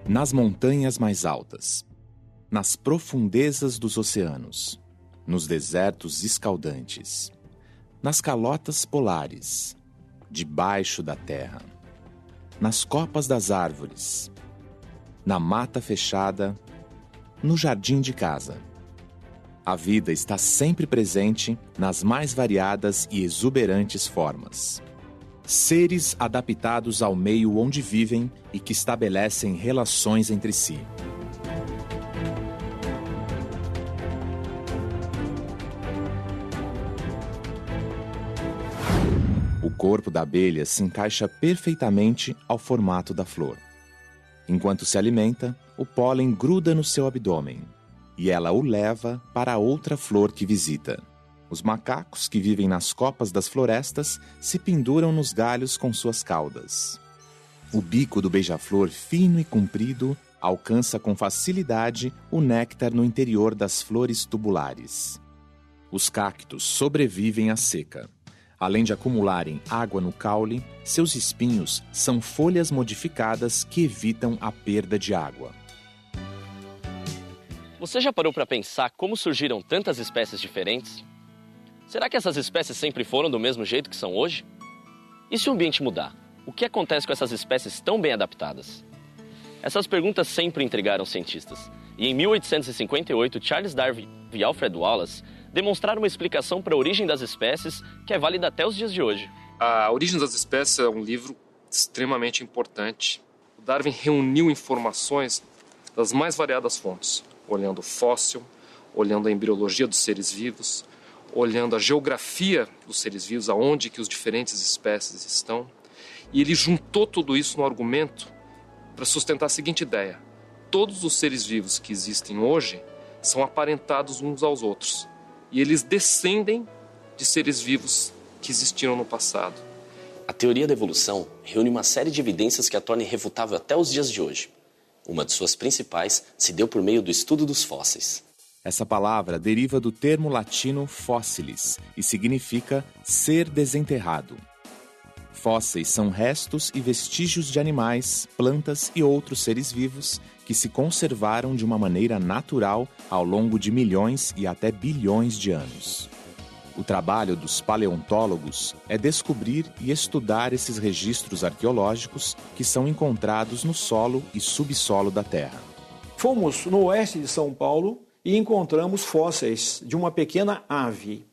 Nas montanhas mais altas, nas profundezas dos oceanos, nos desertos escaldantes, nas calotas polares, debaixo da terra, nas copas das árvores, na mata fechada, no jardim de casa. A vida está sempre presente nas mais variadas e exuberantes formas. Seres adaptados ao meio onde vivem e que estabelecem relações entre si. O corpo da abelha se encaixa perfeitamente ao formato da flor. Enquanto se alimenta, o pólen gruda no seu abdômen e ela o leva para outra flor que visita. Os macacos que vivem nas copas das florestas se penduram nos galhos com suas caudas. O bico do beija-flor, fino e comprido, alcança com facilidade o néctar no interior das flores tubulares. Os cactos sobrevivem à seca. Além de acumularem água no caule, seus espinhos são folhas modificadas que evitam a perda de água. Você já parou para pensar como surgiram tantas espécies diferentes? Será que essas espécies sempre foram do mesmo jeito que são hoje? E se o ambiente mudar? O que acontece com essas espécies tão bem adaptadas? Essas perguntas sempre intrigaram cientistas. E em 1858, Charles Darwin e Alfred Wallace demonstraram uma explicação para a origem das espécies que é válida até os dias de hoje. A Origem das Espécies é um livro extremamente importante. O Darwin reuniu informações das mais variadas fontes, olhando o fóssil, olhando a embriologia dos seres vivos, olhando a geografia dos seres vivos, aonde que os diferentes espécies estão. E ele juntou tudo isso no argumento para sustentar a seguinte ideia: todos os seres vivos que existem hoje são aparentados uns aos outros. E eles descendem de seres vivos que existiram no passado. A teoria da evolução reúne uma série de evidências que a torna irrefutável até os dias de hoje. Uma de suas principais se deu por meio do estudo dos fósseis. Essa palavra deriva do termo latino fósseis e significa ser desenterrado. Fósseis são restos e vestígios de animais, plantas e outros seres vivos que se conservaram de uma maneira natural ao longo de milhões e até bilhões de anos. O trabalho dos paleontólogos é descobrir e estudar esses registros arqueológicos que são encontrados no solo e subsolo da Terra. Fomos no oeste de São Paulo e encontramos fósseis de uma pequena ave.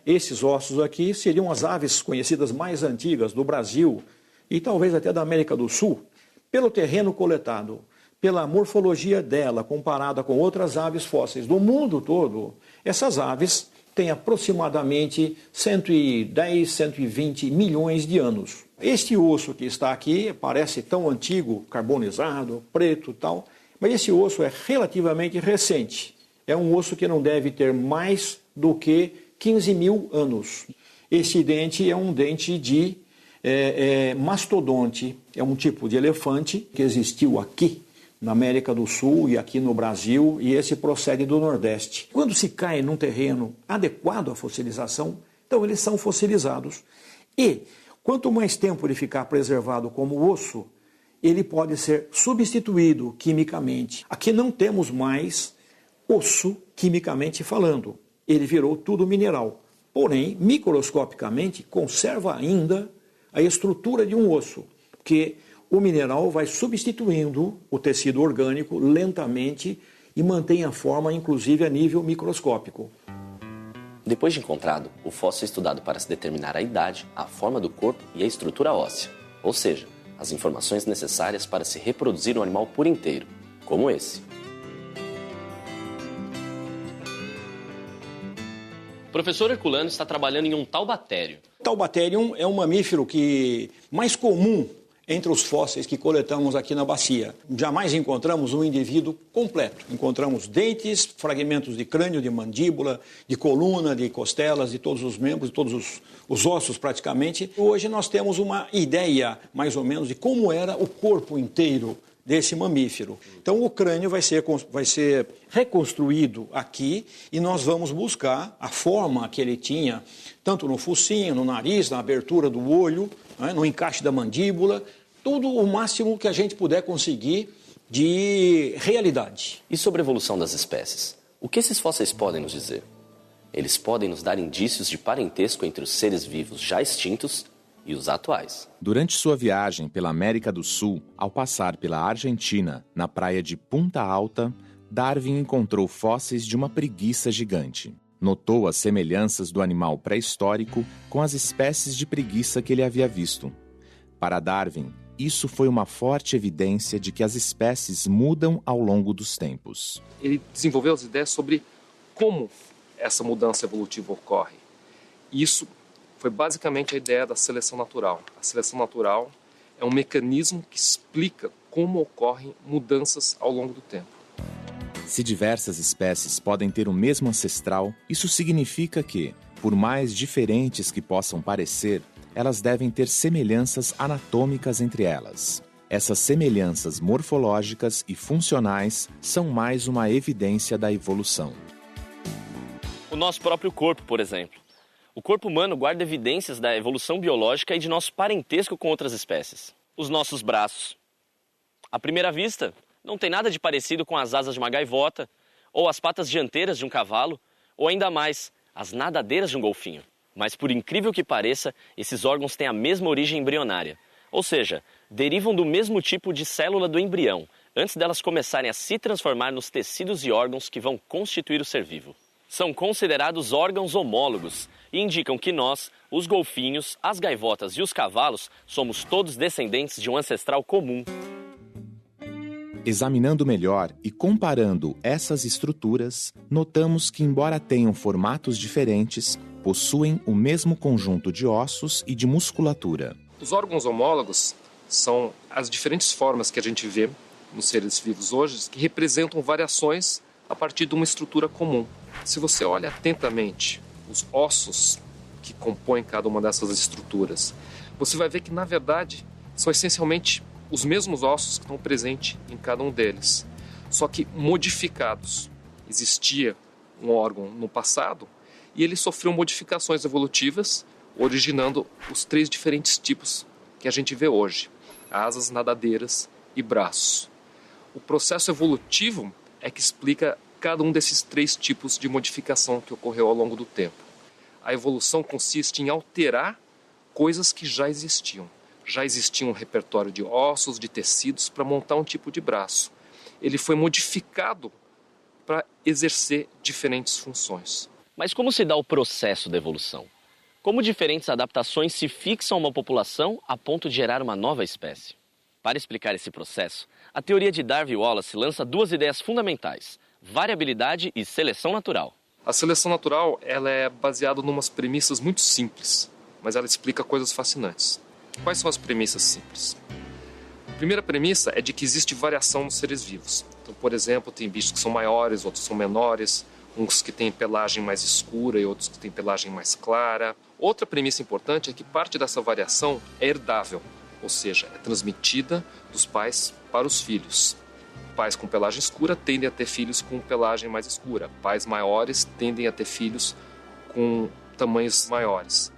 Esses ossos aqui seriam as aves conhecidas mais antigas do Brasil e talvez até da América do Sul. Pelo terreno coletado, pela morfologia dela comparada com outras aves fósseis do mundo todo, essas aves têm aproximadamente 110, 120 milhões de anos. Este osso que está aqui parece tão antigo, carbonizado, preto e tal, mas esse osso é relativamente recente. É um osso que não deve ter mais do que 15 mil anos. Esse dente é um dente de mastodonte, é um tipo de elefante que existiu aqui na América do Sul e aqui no Brasil, e esse procede do Nordeste. Quando se cai num terreno adequado à fossilização, então eles são fossilizados. E quanto mais tempo ele ficar preservado como osso, ele pode ser substituído quimicamente. Aqui não temos mais osso quimicamente falando. Ele virou tudo mineral. Porém, microscopicamente, conserva ainda a estrutura de um osso, porque o mineral vai substituindo o tecido orgânico lentamente e mantém a forma, inclusive, a nível microscópico. Depois de encontrado, o fóssil é estudado para se determinar a idade, a forma do corpo e a estrutura óssea, ou seja, as informações necessárias para se reproduzir um animal por inteiro, como esse. O professor Herculano está trabalhando em um taubatério. Taubaterium é um mamífero mais comum entre os fósseis que coletamos aqui na bacia. Jamais encontramos um indivíduo completo. Encontramos dentes, fragmentos de crânio, de mandíbula, de coluna, de costelas, de todos os membros, de todos os ossos praticamente. Hoje nós temos uma ideia, mais ou menos, de como era o corpo inteiro desse mamífero. Então o crânio vai ser reconstruído aqui e nós vamos buscar a forma que ele tinha, tanto no focinho, no nariz, na abertura do olho, no encaixe da mandíbula, tudo o máximo que a gente puder conseguir de realidade. E sobre a evolução das espécies? O que esses fósseis podem nos dizer? Eles podem nos dar indícios de parentesco entre os seres vivos já extintos e os atuais. Durante sua viagem pela América do Sul, ao passar pela Argentina, na praia de Punta Alta, Darwin encontrou fósseis de uma preguiça gigante. Notou as semelhanças do animal pré-histórico com as espécies de preguiça que ele havia visto. Para Darwin, isso foi uma forte evidência de que as espécies mudam ao longo dos tempos. Ele desenvolveu as ideias sobre como essa mudança evolutiva ocorre. E isso foi basicamente a ideia da seleção natural. A seleção natural é um mecanismo que explica como ocorrem mudanças ao longo do tempo. Se diversas espécies podem ter o mesmo ancestral, isso significa que, por mais diferentes que possam parecer, elas devem ter semelhanças anatômicas entre elas. Essas semelhanças morfológicas e funcionais são mais uma evidência da evolução. O nosso próprio corpo, por exemplo. O corpo humano guarda evidências da evolução biológica e de nosso parentesco com outras espécies. Os nossos braços. À primeira vista, não tem nada de parecido com as asas de uma gaivota, ou as patas dianteiras de um cavalo, ou ainda mais, as nadadeiras de um golfinho. Mas por incrível que pareça, esses órgãos têm a mesma origem embrionária. Ou seja, derivam do mesmo tipo de célula do embrião, antes delas começarem a se transformar nos tecidos e órgãos que vão constituir o ser vivo. São considerados órgãos homólogos e indicam que nós, os golfinhos, as gaivotas e os cavalos, somos todos descendentes de um ancestral comum. Examinando melhor e comparando essas estruturas, notamos que, embora tenham formatos diferentes, possuem o mesmo conjunto de ossos e de musculatura. Os órgãos homólogos são as diferentes formas que a gente vê nos seres vivos hoje que representam variações a partir de uma estrutura comum. Se você olha atentamente os ossos que compõem cada uma dessas estruturas, você vai ver que, na verdade, são essencialmente os mesmos ossos que estão presentes em cada um deles, só que modificados. Existia um órgão no passado e ele sofreu modificações evolutivas, originando os 3 diferentes tipos que a gente vê hoje: asas, nadadeiras e braços. O processo evolutivo é que explica cada um desses 3 tipos de modificação que ocorreu ao longo do tempo. A evolução consiste em alterar coisas que já existiam. Já existia um repertório de ossos, de tecidos para montar um tipo de braço. Ele foi modificado para exercer diferentes funções. Mas como se dá o processo da evolução? Como diferentes adaptações se fixam a uma população a ponto de gerar uma nova espécie? Para explicar esse processo, a teoria de Darwin e Wallace lança 2 ideias fundamentais: variabilidade e seleção natural. A seleção natural ela é baseada em umas premissas muito simples, mas ela explica coisas fascinantes. Quais são as premissas simples? A primeira premissa é de que existe variação nos seres vivos. Então, por exemplo, tem bichos que são maiores, outros são menores, uns que têm pelagem mais escura e outros que têm pelagem mais clara. Outra premissa importante é que parte dessa variação é herdável, ou seja, é transmitida dos pais para os filhos. Pais com pelagem escura tendem a ter filhos com pelagem mais escura. Pais maiores tendem a ter filhos com tamanhos maiores.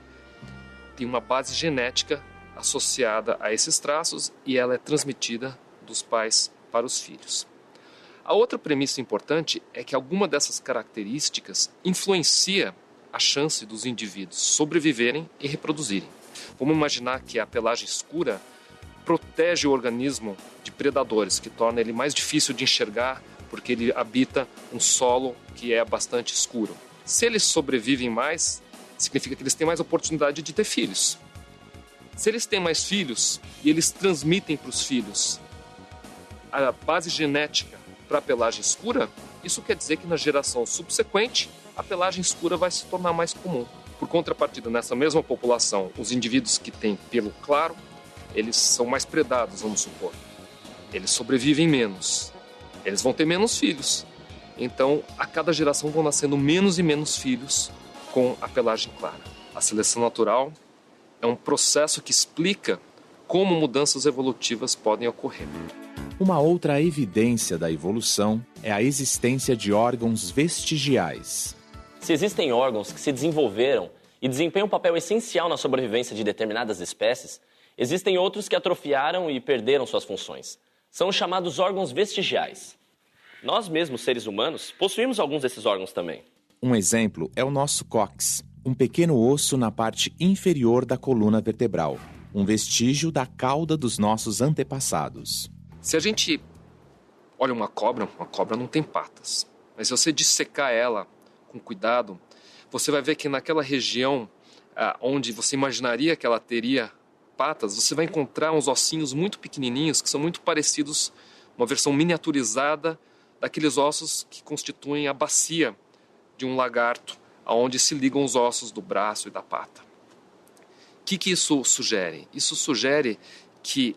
Tem uma base genética associada a esses traços e ela é transmitida dos pais para os filhos. A outra premissa importante é que alguma dessas características influencia a chance dos indivíduos sobreviverem e reproduzirem. Vamos imaginar que a pelagem escura protege o organismo de predadores, que torna ele mais difícil de enxergar porque ele habita um solo que é bastante escuro. Se eles sobrevivem mais, significa que eles têm mais oportunidade de ter filhos. Se eles têm mais filhos e eles transmitem para os filhos a base genética para a pelagem escura, isso quer dizer que na geração subsequente a pelagem escura vai se tornar mais comum. Por contrapartida, nessa mesma população, os indivíduos que têm pelo claro, eles são mais predados, vamos supor. Eles sobrevivem menos. Eles vão ter menos filhos. Então, a cada geração vão nascendo menos e menos filhos com a pelagem clara. A seleção natural é um processo que explica como mudanças evolutivas podem ocorrer. Uma outra evidência da evolução é a existência de órgãos vestigiais. Se existem órgãos que se desenvolveram e desempenham um papel essencial na sobrevivência de determinadas espécies, existem outros que atrofiaram e perderam suas funções. São os chamados órgãos vestigiais. Nós mesmos, seres humanos, possuímos alguns desses órgãos também. Um exemplo é o nosso cóccix, um pequeno osso na parte inferior da coluna vertebral, um vestígio da cauda dos nossos antepassados. Se a gente olha uma cobra não tem patas. Mas se você dissecar ela com cuidado, você vai ver que naquela região onde você imaginaria que ela teria patas, você vai encontrar uns ossinhos muito pequenininhos que são muito parecidos, uma versão miniaturizada daqueles ossos que constituem a bacia de um lagarto, aonde se ligam os ossos do braço e da pata. O que isso sugere? Isso sugere que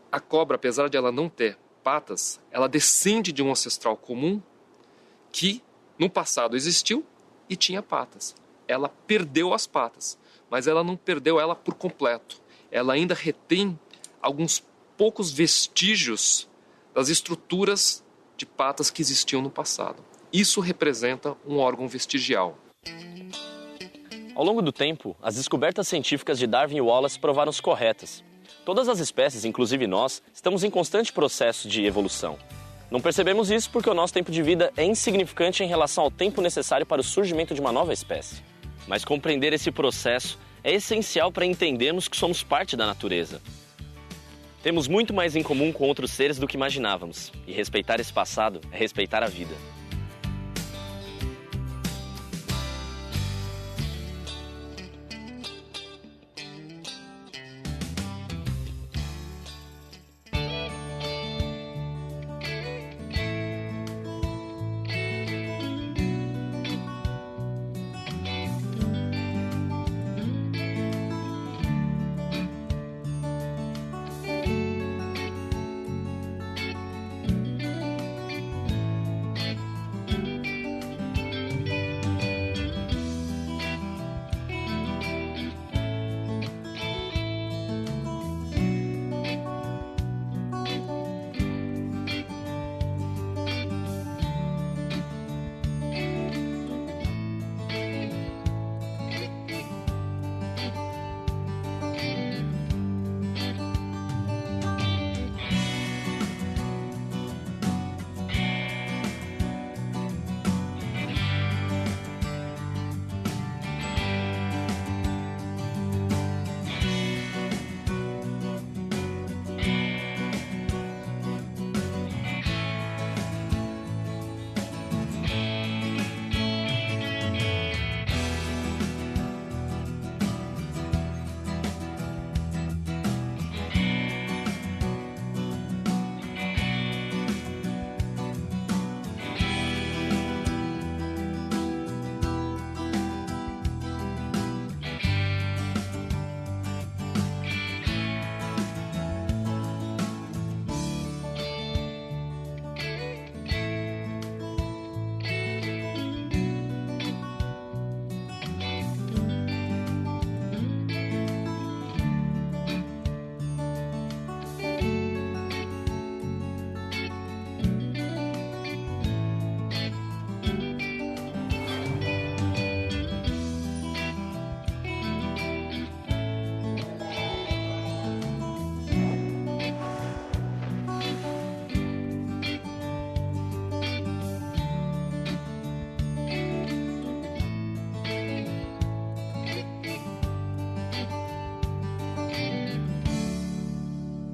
a cobra, apesar de ela não ter patas, ela descende de um ancestral comum que no passado existiu e tinha patas. Ela perdeu as patas, mas ela não perdeu ela por completo. Ela ainda retém alguns poucos vestígios das estruturas de patas que existiam no passado. Isso representa um órgão vestigial. Ao longo do tempo, as descobertas científicas de Darwin e Wallace provaram-se corretas. Todas as espécies, inclusive nós, estamos em constante processo de evolução. Não percebemos isso porque o nosso tempo de vida é insignificante em relação ao tempo necessário para o surgimento de uma nova espécie. Mas compreender esse processo é essencial para entendermos que somos parte da natureza. Temos muito mais em comum com outros seres do que imaginávamos, e respeitar esse passado é respeitar a vida.